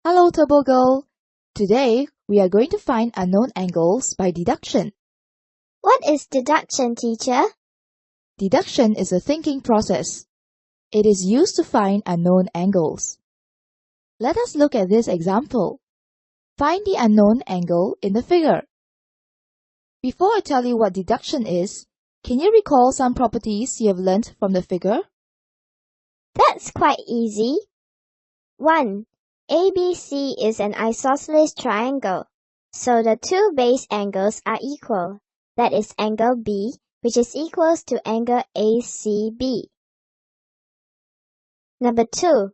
Hello, Turbo Girl. Today, we are going to find unknown angles by deduction. What is deduction, teacher? Deduction is a thinking process. It is used to find unknown angles. Let us look at this example. Find the unknown angle in the figure. Before I tell you what deduction is, can you recall some properties you have learnt from the figure? That's quite easy. 1. ABC is an isosceles triangle, so the two base angles are equal. That is angle B, which is equals to angle ACB. Number 2.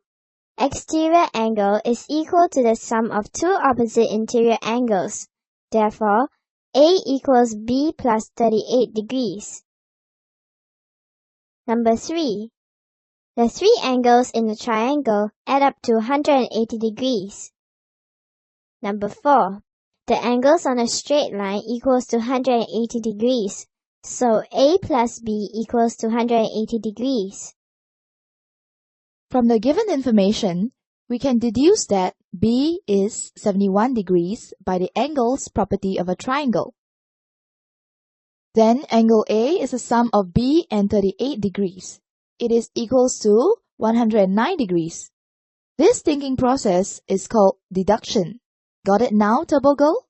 Exterior angle is equal to the sum of two opposite interior angles. Therefore, A equals B plus 38 degrees. Number 3. The three angles in the triangle add up to 180 degrees. Number 4. The angles on a straight line equals to 180 degrees, so A plus B equals to 180 degrees. From the given information, we can deduce that B is 71 degrees by the angles property of a triangle. Then angle A is the sum of B and 38 degrees. It is equals to 109 degrees. This thinking process is called deduction. Got it now, Turbo Girl?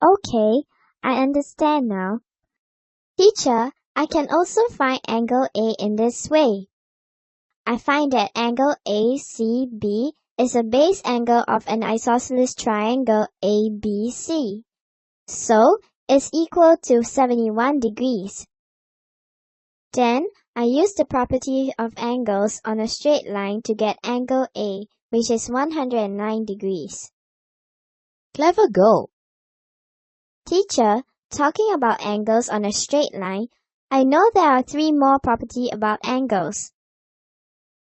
Okay, I understand now. Teacher, I can also find angle A in this way. I find that angle ACB is a base angle of an isosceles triangle ABC. So, it's equal to 71 degrees. Then, I use the property of angles on a straight line to get angle A, which is 109 degrees. Clever girl. Teacher, talking about angles on a straight line, I know there are three more properties about angles.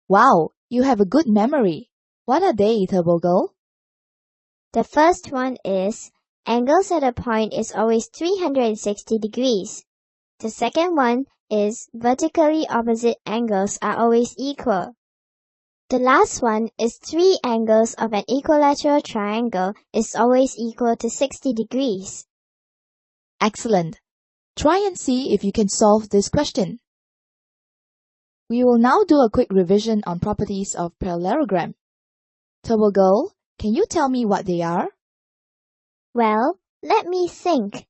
Wow, you have a good memory. What are they, Turbo Girl? The first one is, angles at a point is always 360 degrees. The second one is, vertically opposite angles are always equal. The last one is three angles of an equilateral triangle is always equal to 60 degrees. Excellent. Try and see if you can solve this question. We will now do a quick revision on properties of parallelogram. Turbo Girl, can you tell me what they are? Well, let me think.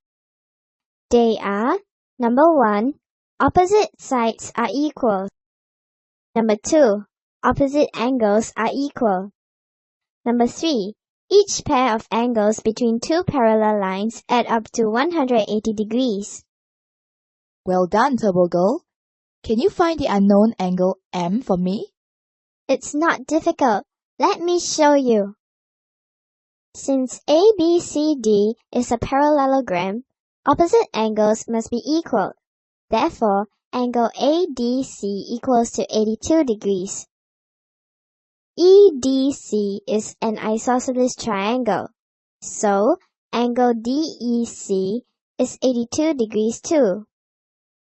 They are, number 1, opposite sides are equal. Number 2, opposite angles are equal. Number 3, each pair of angles between two parallel lines add up to 180 degrees. Well done, Turbo Girl. Can you find the unknown angle M for me? It's not difficult. Let me show you. Since ABCD is a parallelogram, opposite angles must be equal. Therefore, angle ADC equals to 82 degrees. EDC is an isosceles triangle, so angle DEC is 82 degrees too.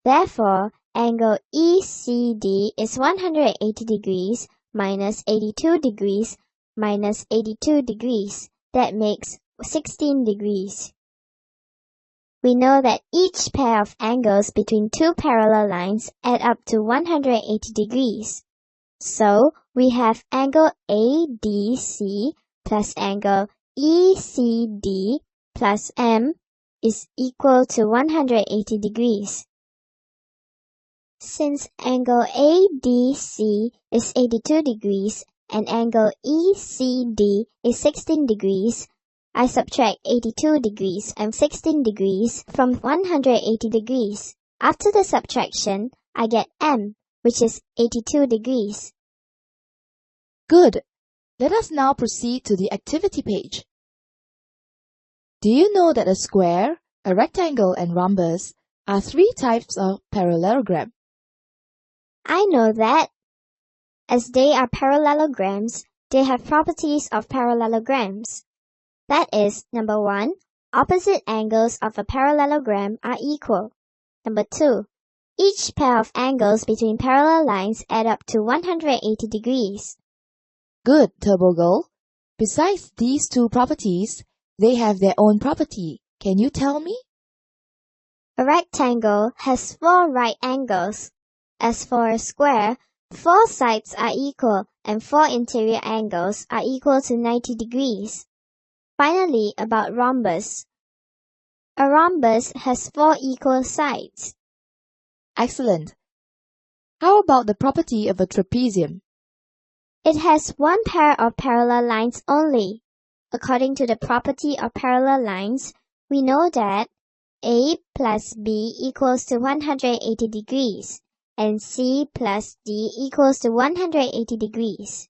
Therefore, angle ECD is 180 degrees minus 82 degrees minus 82 degrees. That makes 16 degrees. We know that each pair of angles between two parallel lines add up to 180 degrees. So, we have angle ADC plus angle ECD plus M is equal to 180 degrees. Since angle ADC is 82 degrees and angle ECD is 16 degrees, I subtract 82 degrees and 16 degrees from 180 degrees. After the subtraction, I get M, which is 82 degrees. Good. Let us now proceed to the activity page. Do you know that a square, a rectangle, and rhombus are three types of parallelogram? I know that. As they are parallelograms, they have properties of parallelograms. That is, number 1, opposite angles of a parallelogram are equal. Number 2, each pair of angles between parallel lines add up to 180 degrees. Good, Turbo Girl. Besides these two properties, they have their own property. Can you tell me? A rectangle has 4 right angles. As for a square, 4 sides are equal and 4 interior angles are equal to 90 degrees. Finally, about rhombus. A rhombus has 4 equal sides. Excellent. How about the property of a trapezium? It has 1 pair of parallel lines only. According to the property of parallel lines, we know that A plus B equals to 180 degrees and C plus D equals to 180 degrees.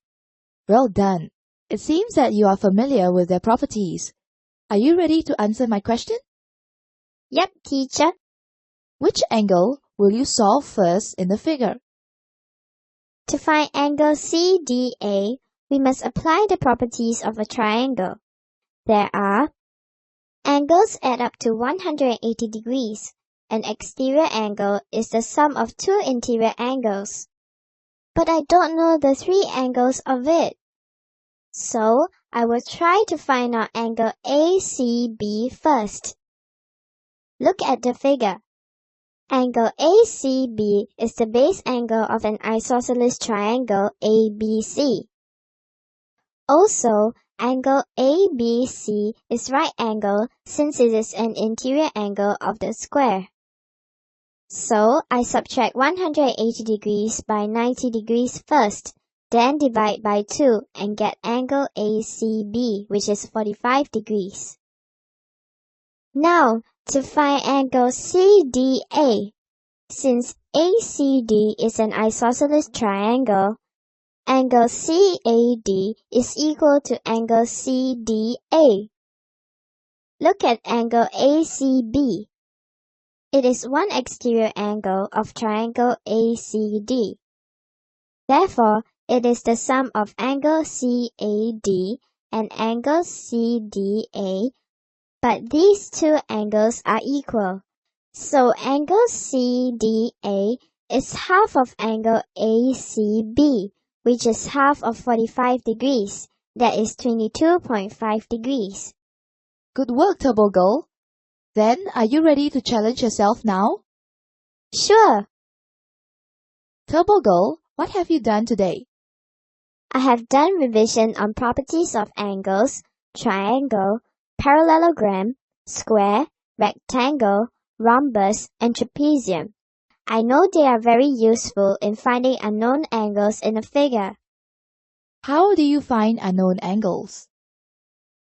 Well done. It seems that you are familiar with their properties. Are you ready to answer my question? Yep, teacher. Which angle will you solve first in the figure? To find angle CDA, we must apply the properties of a triangle. There are angles add up to 180 degrees. An exterior angle is the sum of 2 interior angles. But I don't know the 3 angles of it. So, I will try to find out angle ACB first. Look at the figure. Angle ACB is the base angle of an isosceles triangle ABC. Also, angle ABC is right angle since it is an interior angle of the square. So, I subtract 180 degrees by 90 degrees first, then divide by 2 and get angle ACB, which is 45 degrees. Now, to find angle CDA, since ACD is an isosceles triangle, angle CAD is equal to angle CDA. Look at angle ACB. It is one exterior angle of triangle ACD. Therefore, it is the sum of angle CAD and angle CDA, but these two angles are equal. So angle CDA is half of angle ACB, which is half of 45 degrees. That is 22.5 degrees. Good work, Turbo Girl. Then, are you ready to challenge yourself now? Sure. Turbo Girl, what have you done today? I have done revision on properties of angles, triangle, parallelogram, square, rectangle, rhombus, and trapezium. I know they are very useful in finding unknown angles in a figure. How do you find unknown angles?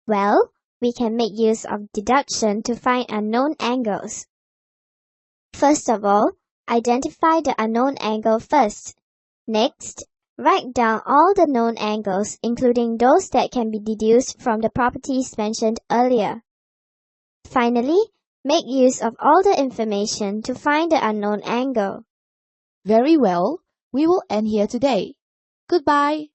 Well, we can make use of deduction to find unknown angles. First of all, identify the unknown angle first. Next, write down all the known angles, including those that can be deduced from the properties mentioned earlier. Finally, make use of all the information to find the unknown angle. Very well. We will end here today. Goodbye.